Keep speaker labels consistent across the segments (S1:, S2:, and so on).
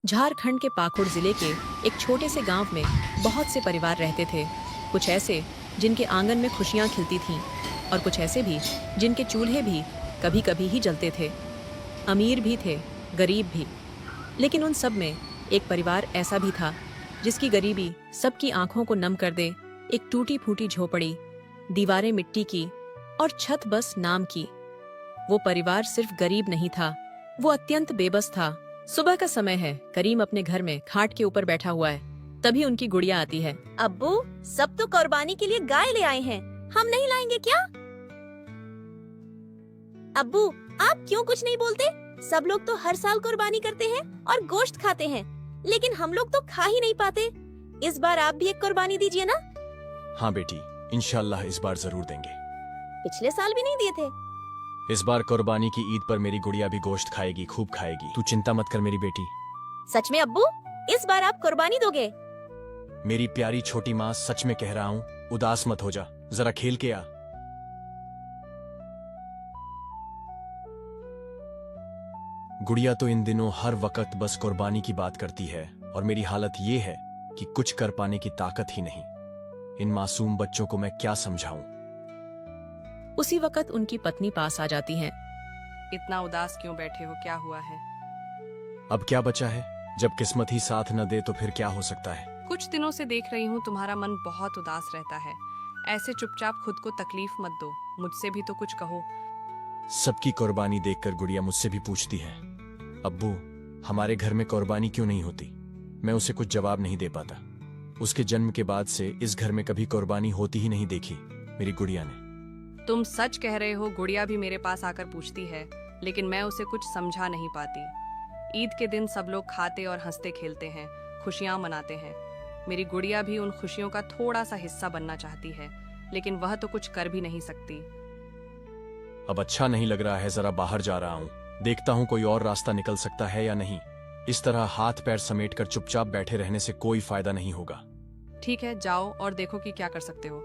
S1: झारखंड के पाकुड़ जिले के एक छोटे से गांव में बहुत से परिवार रहते थे। कुछ ऐसे जिनके आंगन में खुशियां खिलती थीं और कुछ ऐसे भी जिनके चूल्हे भी कभी कभी ही जलते थे। अमीर भी थे, गरीब भी, लेकिन उन सब में एक परिवार ऐसा भी था जिसकी गरीबी सबकी आंखों को नम कर दे। एक टूटी फूटी झोपड़ी, दीवारें मिट्टी की और छत बस नाम की। वो परिवार सिर्फ गरीब नहीं था, वो अत्यंत बेबस था। सुबह का समय है, करीम अपने घर में खाट के ऊपर बैठा हुआ है। तभी उनकी गुड़िया आती है।
S2: अब्बू, सब तो कुर्बानी के लिए गाय ले आए हैं, हम नहीं लाएंगे क्या? अब्बू, आप क्यों कुछ नहीं बोलते? सब लोग तो हर साल कुर्बानी करते हैं और गोश्त खाते हैं, लेकिन हम लोग तो खा ही नहीं पाते। इस बार आप भी एक कुर्बानी दीजिए ना।
S3: हाँ बेटी, इंशाल्लाह इस बार जरूर देंगे।
S2: पिछले साल भी नहीं दिए थे।
S3: इस बार कुर्बानी की ईद पर मेरी गुड़िया भी गोश्त खाएगी, खूब खाएगी। तू चिंता मत कर मेरी बेटी।
S2: सच में अब्बू, इस बार आप कुर्बानी दोगे?
S3: मेरी प्यारी छोटी माँ, सच में कह रहा हूँ, उदास मत हो जा, जरा खेल के आ। गुड़िया तो इन दिनों हर वक्त बस कुर्बानी की बात करती है और मेरी हालत ये है कि कुछ कर पाने की ताकत ही नहीं। इन मासूम बच्चों को मैं क्या समझाऊं।
S1: उसी वक्त उनकी पत्नी पास आ जाती हैं।
S4: इतना उदास क्यों बैठे हो, क्या हुआ है?
S3: अब क्या बचा है, जब किस्मत ही साथ न दे तो फिर क्या हो सकता है।
S4: कुछ दिनों से देख रही हूँ तुम्हारा मन बहुत उदास रहता है। ऐसे चुपचाप खुद को तकलीफ मत दो, मुझसे भी तो कुछ कहो।
S3: सबकी कुर्बानी देखकर गुड़िया मुझसे भी पूछती है, अब्बू हमारे घर में कुर्बानी क्यों नहीं होती। मैं उसे कुछ जवाब नहीं दे पाता। उसके जन्म के बाद से इस घर में कभी कुर्बानी होती ही नहीं देखी मेरी गुड़िया ने।
S4: तुम सच कह रहे हो, गुड़िया भी मेरे पास आकर पूछती है, लेकिन मैं उसे कुछ समझा नहीं पाती। ईद के दिन सब लोग खाते और हंसते खेलते हैं, खुशियां मनाते हैं। मेरी गुड़िया भी उन खुशियों का थोड़ा सा हिस्सा बनना चाहती है, लेकिन वह तो कुछ कर भी नहीं सकती।
S3: अब अच्छा नहीं लग रहा है, जरा बाहर जा रहा हूँ, देखता हूँ कोई और रास्ता निकल सकता है या नहीं। इस तरह हाथ पैर समेटकर चुपचाप बैठे रहने से कोई फायदा नहीं होगा।
S4: ठीक है, जाओ और देखो कि क्या कर सकते हो।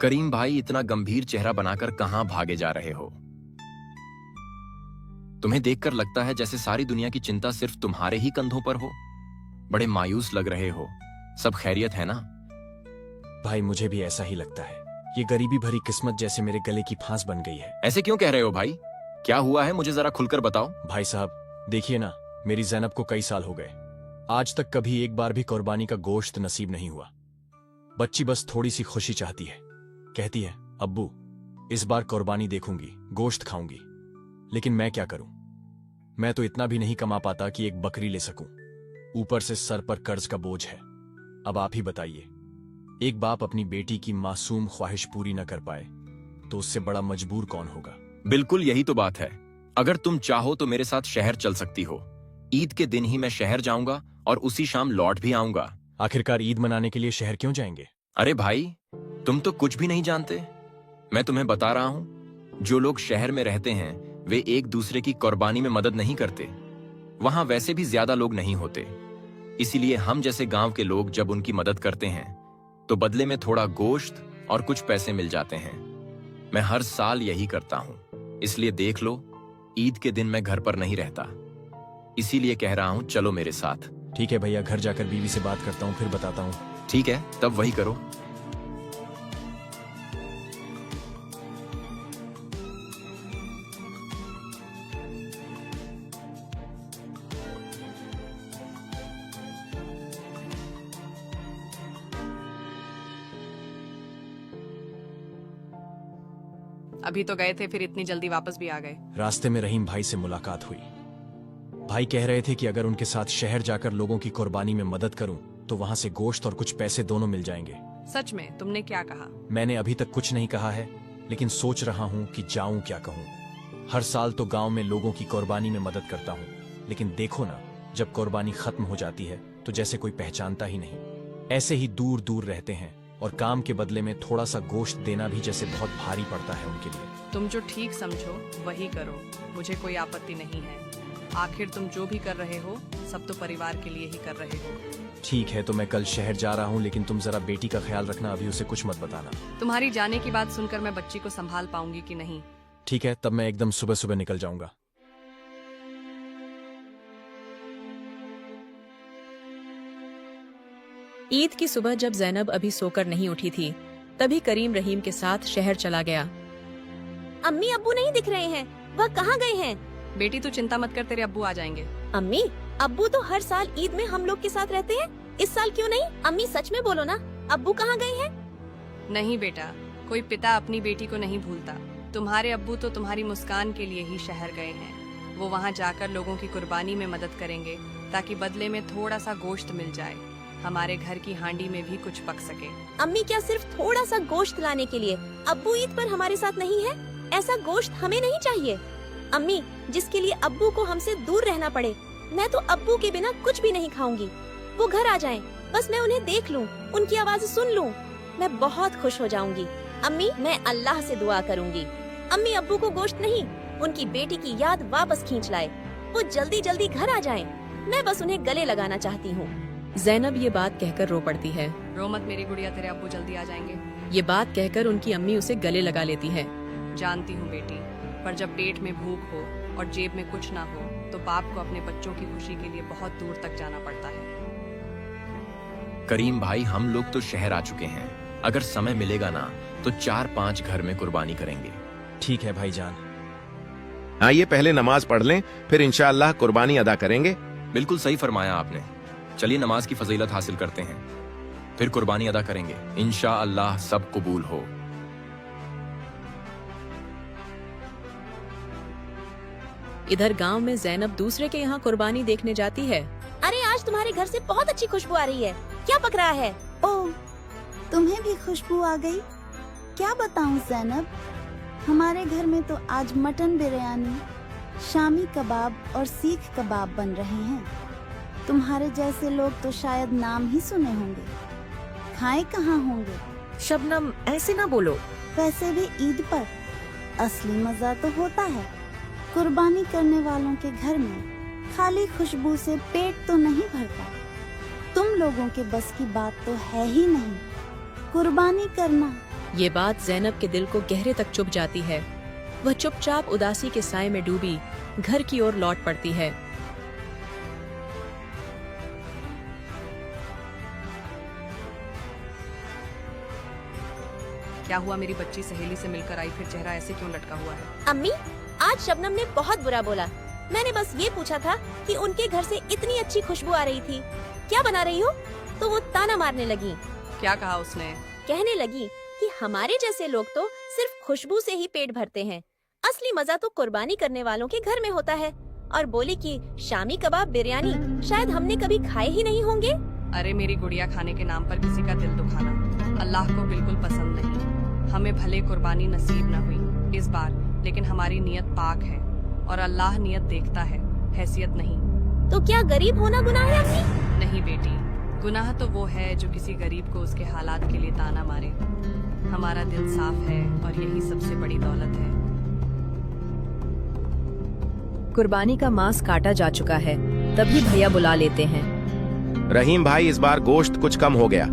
S5: करीम भाई, इतना गंभीर चेहरा बनाकर कहां भागे जा रहे हो? तुम्हें देखकर लगता है जैसे सारी दुनिया की चिंता सिर्फ तुम्हारे ही कंधों पर हो। बड़े मायूस लग रहे हो। सब खैरियत है ना?
S3: भाई मुझे भी ऐसा ही लगता है, ये गरीबी भरी किस्मत जैसे मेरे गले की फांस बन गई है।
S5: ऐसे क्यों कह रहे हो भाई? क्या हुआ है, मुझे जरा खुलकर बताओ।
S3: भाई साहब देखिए ना, मेरी ज़ैनब को कई साल हो गए, आज तक कभी एक बार भी कुर्बानी का गोश्त नसीब नहीं हुआ। बच्ची बस थोड़ी सी खुशी चाहती है, कहती है अब्बू इस बार कुर्बानी देखूंगी, गोश्त खाऊंगी। लेकिन मैं क्या करूं, मैं तो इतना भी नहीं कमा पाता कि एक बकरी ले सकूं। ऊपर से सर पर कर्ज का बोझ है। अब आप ही बताइए, एक बाप अपनी बेटी की मासूम ख्वाहिश पूरी न कर पाए तो उससे बड़ा मजबूर कौन होगा।
S5: बिल्कुल यही तो बात है। अगर तुम चाहो तो मेरे साथ शहर चल सकती हो। ईद के दिन ही मैं शहर जाऊंगा और उसी शाम लौट भी आऊंगा।
S3: आखिरकार ईद मनाने के लिए शहर क्यों जाएंगे?
S5: अरे भाई, तुम तो कुछ भी नहीं जानते। मैं तुम्हें बता रहा हूं, जो लोग शहर में रहते हैं वे एक दूसरे की कुर्बानी में मदद नहीं करते। वहां वैसे भी ज्यादा लोग नहीं होते, इसीलिए हम जैसे गांव के लोग जब उनकी मदद करते हैं तो बदले में थोड़ा गोश्त और कुछ पैसे मिल जाते हैं। मैं हर साल यही करता हूं, इसलिए देख लो, ईद के दिन मैं घर पर नहीं रहता। इसीलिए कह रहा हूं, चलो मेरे साथ।
S3: ठीक है भैया, घर जाकर बीवी से बात करता हूँ, फिर बताता हूँ।
S5: ठीक है, तब वही करो।
S4: अभी तो गए थे, फिर इतनी जल्दी वापस भी आ गए।
S3: रास्ते में रहीम भाई से मुलाकात हुई। भाई कह रहे थे कि अगर उनके साथ शहर जाकर लोगों की कुर्बानी में मदद करूं तो वहां से गोश्त और कुछ पैसे दोनों मिल जाएंगे।
S4: सच में? तुमने क्या कहा?
S3: मैंने अभी तक कुछ नहीं कहा है, लेकिन सोच रहा हूं कि जाऊं क्या कहूं। हर साल तो गांव में लोगों की कुर्बानी में मदद करता हूं, लेकिन देखो ना, जब कुर्बानी खत्म हो जाती है तो जैसे कोई पहचानता ही नहीं। ऐसे ही दूर दूर रहते हैं और काम के बदले में थोड़ा सा गोश्त देना भी जैसे बहुत भारी पड़ता है उनके लिए।
S4: तुम जो ठीक समझो वही करो, मुझे कोई आपत्ति नहीं है। आखिर तुम जो भी कर रहे हो सब तो परिवार के लिए ही कर रहे हो।
S3: ठीक है, तो मैं कल शहर जा रहा हूँ, लेकिन तुम जरा बेटी का ख्याल रखना, अभी उसे कुछ मत बताना।
S4: तुम्हारी जाने की बात सुनकर मैं बच्ची को संभाल पाऊंगी कि नहीं?
S3: ठीक है, तब मैं एकदम सुबह सुबह निकल जाऊंगा।
S1: ईद की सुबह जब जैनब अभी सोकर नहीं उठी थी, तभी करीम रहीम के साथ शहर चला गया।
S2: अम्मी अब्बू नहीं दिख रहे हैं, वह कहाँ गए हैं?
S4: बेटी तू चिंता मत कर, तेरे अब्बू आ जाएंगे।
S2: अम्मी अब्बू तो हर साल ईद में हम लोग के साथ रहते हैं, इस साल क्यों नहीं? अम्मी सच में बोलो ना, अब्बू कहाँ गए हैं?
S4: नहीं बेटा, कोई पिता अपनी बेटी को नहीं भूलता। तुम्हारे अब्बू तो तुम्हारी मुस्कान के लिए ही शहर गए हैं। वो वहाँ जाकर लोगों की कुर्बानी में मदद करेंगे ताकि बदले में थोड़ा सा गोश्त मिल जाए, हमारे घर की हांडी में भी कुछ पक सके।
S2: अम्मी क्या सिर्फ थोड़ा सा गोश्त लाने के लिए अब्बू ईद पर हमारे साथ नहीं है? ऐसा गोश्त हमें नहीं चाहिए। अम्मी जिसके लिए अब्बू को हमसे दूर रहना पड़े, मैं तो अब्बू के बिना कुछ भी नहीं खाऊंगी। वो घर आ जाएं, बस मैं उन्हें देख लूं, उनकी आवाज सुन लूं, मैं बहुत खुश हो जाऊंगी। अम्मी मैं अल्लाह से दुआ करूंगी, अम्मी अब्बू को गोश्त नहीं, उनकी बेटी की याद वापस खींच लाए, वो जल्दी जल्दी घर आ जाएं। मैं बस उन्हें गले लगाना चाहती हूँ।
S1: जैनब ये बात कहकर रो पड़ती है।
S4: रो मत मेरी गुड़िया, तेरे अब्बू जल्दी आ जाएंगे।
S1: ये बात कहकर उनकी अम्मी उसे गले लगा लेती है।
S4: जानती हूँ बेटी, पर जब पेट में भूख हो और जेब में कुछ ना हो तो बाप को अपने बच्चों की खुशी के लिए बहुत दूर तक जाना पड़ता है।
S5: करीम भाई, हम लोग तो शहर आ चुके हैं, अगर समय मिलेगा ना तो 4-5 घर में कुर्बानी करेंगे।
S3: ठीक है भाईजान।
S6: आइए पहले नमाज पढ़ लें, फिर इंशाअल्लाह कुर्बानी अदा करेंगे।
S5: बिल्कुल सही फरमाया आपने। चलिए नमाज की फजीलत हासिल करते हैं, फिर कुर्बानी अदा करेंगे। इंशाअल्लाह सब कबूल हो।
S1: इधर गांव में जैनब दूसरे के यहाँ कुर्बानी देखने जाती है।
S2: अरे आज तुम्हारे घर से बहुत अच्छी खुशबू आ रही है, क्या पक रहा है?
S7: ओह, तुम्हें भी खुशबू आ गई? क्या बताऊं जैनब, हमारे घर में तो आज मटन बिरयानी, शामी कबाब और सीख कबाब बन रहे हैं। तुम्हारे जैसे लोग तो शायद नाम ही सुने होंगे, खाए कहाँ होंगे।
S8: शबनम ऐसे ना बोलो।
S7: वैसे भी ईद पर असली मजा तो होता है। कुर्बानी करने वालों के घर में खाली खुशबू से पेट तो नहीं भरता। तुम लोगों के बस की बात तो है ही नहीं कुर्बानी करना।
S1: ये बात जैनब के दिल को गहरे तक चुभ जाती है। वह चुपचाप उदासी के साए में डूबी घर की ओर लौट पड़ती है।
S4: क्या हुआ, मेरी बच्ची सहेली से मिलकर आई, फिर चेहरा ऐसे क्यों लटका हुआ है?
S2: अम्मी आज शबनम ने बहुत बुरा बोला। मैंने बस ये पूछा था कि उनके घर से इतनी अच्छी खुशबू आ रही थी, क्या बना रही हो? तो वो ताना मारने लगी।
S4: क्या कहा उसने?
S2: कहने लगी कि हमारे जैसे लोग तो सिर्फ खुशबू से ही पेट भरते हैं, असली मजा तो कुर्बानी करने वालों के घर में होता है। और बोली कि शामी कबाब बिरयानी शायद हमने कभी खाए ही नहीं होंगे।
S4: अरे मेरी गुड़िया, खाने के नाम पर किसी का दिल दुखाना अल्लाह को बिल्कुल पसंद नहीं। हमें भले कुर्बानी नसीब न हुई इस बार, लेकिन हमारी नियत पाक है और अल्लाह नियत देखता है, हैसियत नहीं।
S2: तो क्या गरीब होना गुनाह है अम्मी?
S4: नहीं बेटी, गुनाह तो वो है जो किसी गरीब को उसके हालात के लिए ताना मारे। हमारा दिल साफ है और यही सबसे बड़ी दौलत है।
S1: कुर्बानी का मांस काटा जा चुका है, तभी भैया बुला लेते हैं।
S6: रहीम भाई, इस बार गोश्त कुछ कम हो गया,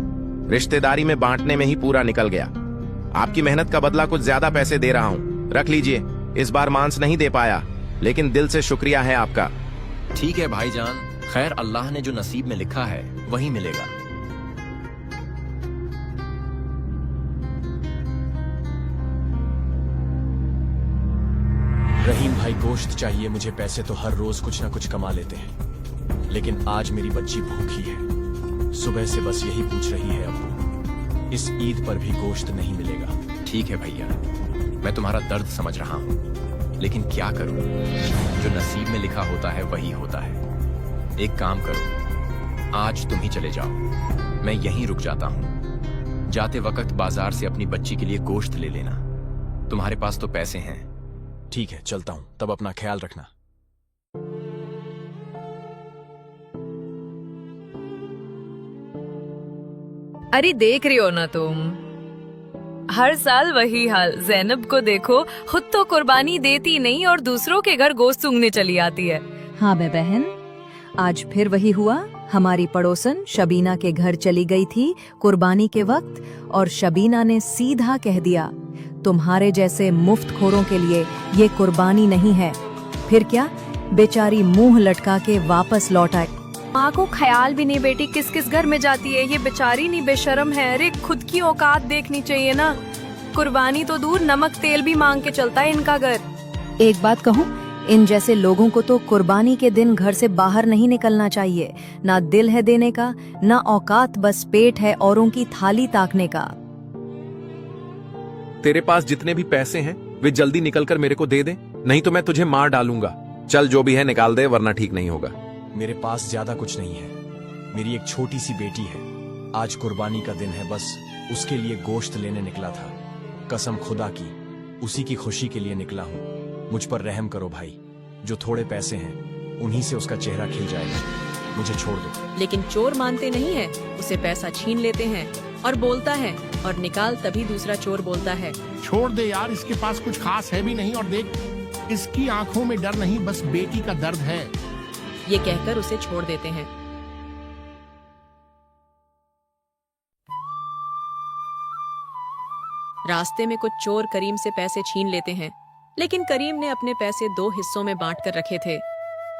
S6: रिश्तेदारी में बांटने में ही पूरा निकल गया। आपकी मेहनत का बदला कुछ ज्यादा पैसे दे रहा हूँ, रख लीजिए। इस बार मांस नहीं दे पाया, लेकिन दिल से शुक्रिया है आपका।
S5: ठीक है भाईजान, खैर अल्लाह ने जो नसीब में लिखा है वही मिलेगा।
S3: रहीम भाई, गोश्त चाहिए मुझे। पैसे तो हर रोज कुछ ना कुछ कमा लेते हैं, लेकिन आज मेरी बच्ची भूखी है। सुबह से बस यही पूछ रही है, अब्बू इस ईद पर भी गोश्त नहीं मिलेगा।
S5: ठीक है भैया, मैं तुम्हारा दर्द समझ रहा हूँ, लेकिन क्या करूँ, जो नसीब में लिखा होता है वही होता है। एक काम करो, आज तुम ही चले जाओ, मैं यहीं रुक जाता हूँ। जाते वक्त बाजार से अपनी बच्ची के लिए गोश्त ले लेना, तुम्हारे पास तो पैसे हैं।
S3: ठीक है, चलता हूँ, तब अपना ख्याल रखना।
S8: अरे देख रही हो ना तुम, हर साल वही हाल। जैनब को देखो, खुद तो कुर्बानी देती नहीं और दूसरों के घर गोश्त सूंघने चली आती है। हाँ बे बहन, आज फिर वही हुआ। हमारी पड़ोसन शबीना के घर चली गई थी कुर्बानी के वक्त, और शबीना ने सीधा कह दिया, तुम्हारे जैसे मुफ्तखोरों के लिए ये कुर्बानी नहीं है। फिर क्या, बेचारी मुंह लटका के वापस लौट आई।
S4: माँ को ख्याल भी नहीं बेटी किस किस घर में जाती है, ये बेचारी नहीं बेशर्म है। अरे खुद की औकात देखनी चाहिए ना। कुर्बानी तो दूर, नमक तेल भी मांग के चलता है इनका घर।
S8: एक बात कहूँ, इन जैसे लोगों को तो कुर्बानी के दिन घर से बाहर नहीं निकलना चाहिए। ना दिल है देने का, ना औकात, बस पेट है औरों की थाली ताकने का।
S6: तेरे पास जितने भी पैसे हैं वे जल्दी निकलकर मेरे को दे दे, नहीं तो मैं तुझे मार डालूंगा। चल जो भी है निकाल दे, वरना ठीक नहीं होगा।
S3: मेरे पास ज्यादा कुछ नहीं है। मेरी एक छोटी सी बेटी है। आज कुर्बानी का दिन है, बस उसके लिए गोश्त लेने निकला था। कसम खुदा की, उसी की खुशी के लिए निकला हूँ। मुझ पर रहम करो भाई, जो थोड़े पैसे हैं उन्हीं से उसका चेहरा खिल जाएगा। मुझे छोड़ दो।
S1: लेकिन चोर मानते नहीं है, उसे पैसा छीन लेते हैं और बोलता है, और निकाल तभी दूसरा चोर बोलता है,
S9: छोड़ दे यार, इसके पास कुछ खास है भी नहीं, और देख इसकी आंखों में डर नहीं, बस बेटी का दर्द है।
S1: ये कहकर उसे छोड़ देते हैं। रास्ते में कुछ चोर करीम से पैसे छीन लेते हैं, लेकिन करीम ने अपने पैसे 2 हिस्सों में बांटकर रखे थे।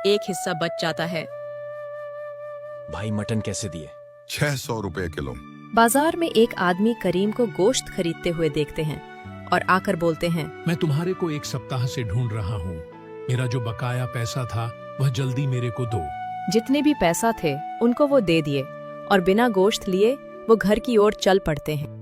S1: एक हिस्सा बच जाता है।
S3: भाई मटन कैसे दिए?
S10: 600 रुपए किलो।
S1: बाजार में एक आदमी करीम को गोश्त खरीदते हुए देखते हैं और आकर बोलते हैं,
S9: मैं तुम्हारे को 1 सप्ताह से ढूंढ रहा हूँ। मेरा जो बकाया पैसा था वह जल्दी मेरे को दो।
S1: जितने भी पैसा थे उनको वो दे दिए और बिना गोश्त लिए वो घर की ओर चल पड़ते हैं।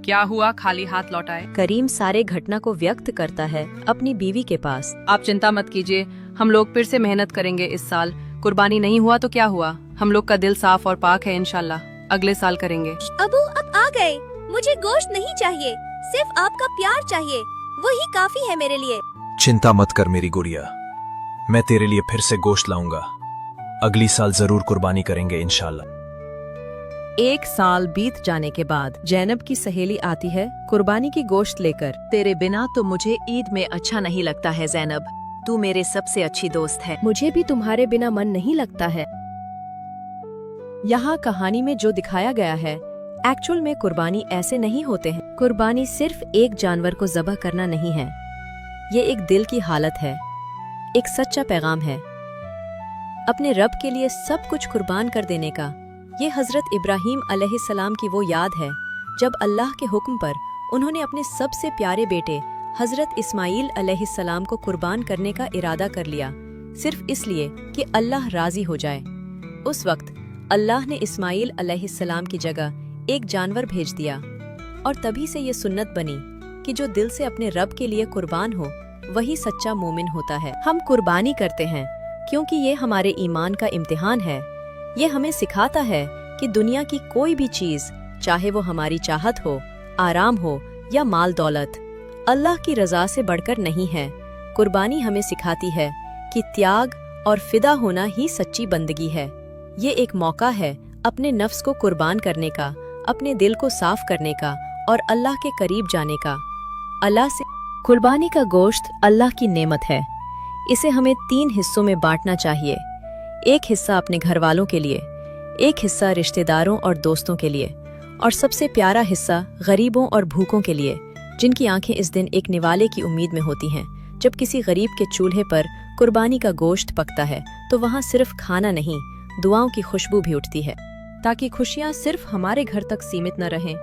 S4: क्या हुआ, खाली हाथ लौटाए?
S1: करीम सारे घटना को व्यक्त करता है अपनी बीवी के पास।
S4: आप चिंता मत कीजिए, हम लोग फिर से मेहनत करेंगे इस साल। कुर्बानी नहीं हुआ तो क्या हुआ, हम लोग का दिल साफ और पाक है, इंशाल्लाह अगले साल करेंगे।
S2: अबू अब आ गए। मुझे गोश्त नहीं चाहिए, सिर्फ आपका प्यार चाहिए, वही काफी है मेरे लिए।
S3: चिंता मत कर मेरी गुड़िया, मैं तेरे लिए फिर से गोश्त लाऊंगा। अगली साल जरूर कुर्बानी करेंगे इंशाल्लाह।
S1: 1 साल बीत जाने के बाद जैनब की सहेली आती है कुर्बानी की गोश्त लेकर। तेरे बिना तो मुझे ईद में अच्छा नहीं लगता है जैनब, तू मेरे सबसे अच्छी दोस्त है। मुझे भी तुम्हारे बिना मन नहीं लगता है। यहाँ कहानी में जो दिखाया गया है, एक्चुअल में कुर्बानी ऐसे नहीं होते हैं। कुर्बानी सिर्फ एक जानवर को ज़बह करना नहीं है, ये एक दिल की हालत है, एक सच्चा पैगाम है अपने रब के लिए सब कुछ कुर्बान कर देने का। ये हजरत इब्राहीम अलैहिस्सलाम की वो याद है जब अल्लाह के हुक्म पर उन्होंने अपने सबसे प्यारे बेटे हजरत इस्माइल अलैहिस्सलाम को कुर्बान करने का इरादा कर लिया, सिर्फ इसलिए कि अल्लाह राजी हो जाए। उस वक्त अल्लाह ने इस्माइल अलैहिस्सलाम की जगह एक जानवर भेज दिया, और तभी से ये सुन्नत बनी कि जो दिल से अपने रब के लिए कुर्बान हो वही सच्चा मोमिन होता है। हम कुर्बानी करते हैं क्योंकि ये हमारे ईमान का इम्तिहान है। ये हमें सिखाता है कि दुनिया की कोई भी चीज, चाहे वो हमारी चाहत हो, आराम हो या माल दौलत, अल्लाह की रजा से बढ़कर नहीं है। कुर्बानी हमें सिखाती है कि त्याग और फिदा होना ही सच्ची बंदगी है। ये एक मौका है अपने नफ्स को कुर्बान करने का, अपने दिल को साफ करने का और अल्लाह के करीब जाने का। अल्लाह से कुर्बानी का गोश्त अल्लाह की नेमत है। इसे हमें 3 हिस्सों में बांटना चाहिए। एक हिस्सा अपने घर वालों के लिए, एक हिस्सा रिश्तेदारों और दोस्तों के लिए, और सबसे प्यारा हिस्सा गरीबों और भूखों के लिए, जिनकी आंखें इस दिन एक निवाले की उम्मीद में होती हैं। जब किसी गरीब के चूल्हे पर कुर्बानी का गोश्त पकता है तो वहाँ सिर्फ खाना नहीं, दुआओं की खुशबू भी उठती है, ताकि खुशियाँ सिर्फ हमारे घर तक सीमित न रहें,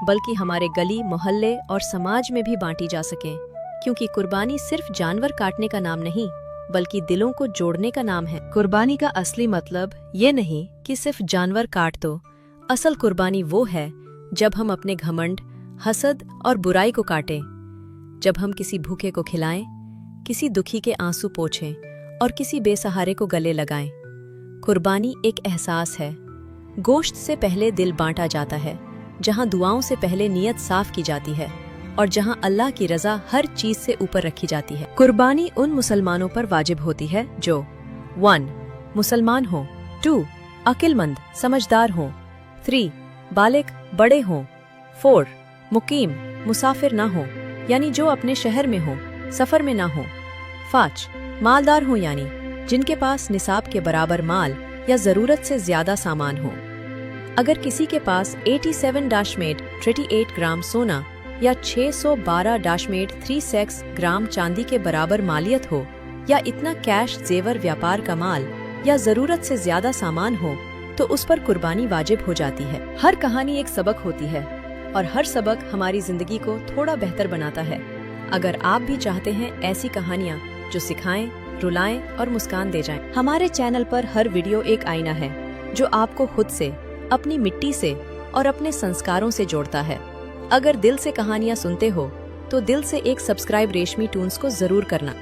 S1: बल्कि हमारे गली, मोहल्ले और समाज में भी बांटी जा सकें। क्योंकि कुर्बानी सिर्फ जानवर काटने का नाम नहीं, बल्कि दिलों को जोड़ने का नाम है। कुर्बानी का असली मतलब ये नहीं कि सिर्फ जानवर काट दो। असल कुर्बानी वो है जब हम अपने घमंड, हसद और बुराई को काटें, जब हम किसी भूखे को खिलाएं, किसी दुखी के आंसू पोंछें और किसी बेसहारे को गले लगाएं। कुर्बानी एक एहसास है। गोश्त से पहले दिल बांटा जाता है, जहां दुआओं से पहले नीयत साफ की जाती है और जहां अल्लाह की रजा हर चीज से ऊपर रखी जाती है। कुर्बानी उन मुसलमानों पर वाजिब होती है जो 1. मुसलमान हो, 2. अक्लमंद समझदार हो, 3. बालिग बड़े हों, 4. मुकीम मुसाफिर ना हो यानी जो अपने शहर में हो, सफर में ना हो। 5 मालदार हो, यानी जिनके पास निसाब के बराबर माल या जरूरत से ज्यादा सामान हो। अगर किसी के पास 87-38 ग्राम सोना या 612-36 ग्राम चांदी के बराबर मालियत हो, या इतना कैश जेवर व्यापार का माल या जरूरत से ज्यादा सामान हो, तो उस पर कुर्बानी वाजिब हो जाती है। हर कहानी एक सबक होती है और हर सबक हमारी जिंदगी को थोड़ा बेहतर बनाता है। अगर आप भी चाहते हैं ऐसी कहानियाँ जो सिखाएं, रुलाएं और मुस्कान दे जाएं, हमारे चैनल पर हर वीडियो एक आईना है जो आपको खुद से, अपनी मिट्टी से और अपने संस्कारों से जोड़ता है। अगर दिल से कहानियाँ सुनते हो तो दिल से एक सब्सक्राइब रेशमी टून्स को जरूर करना।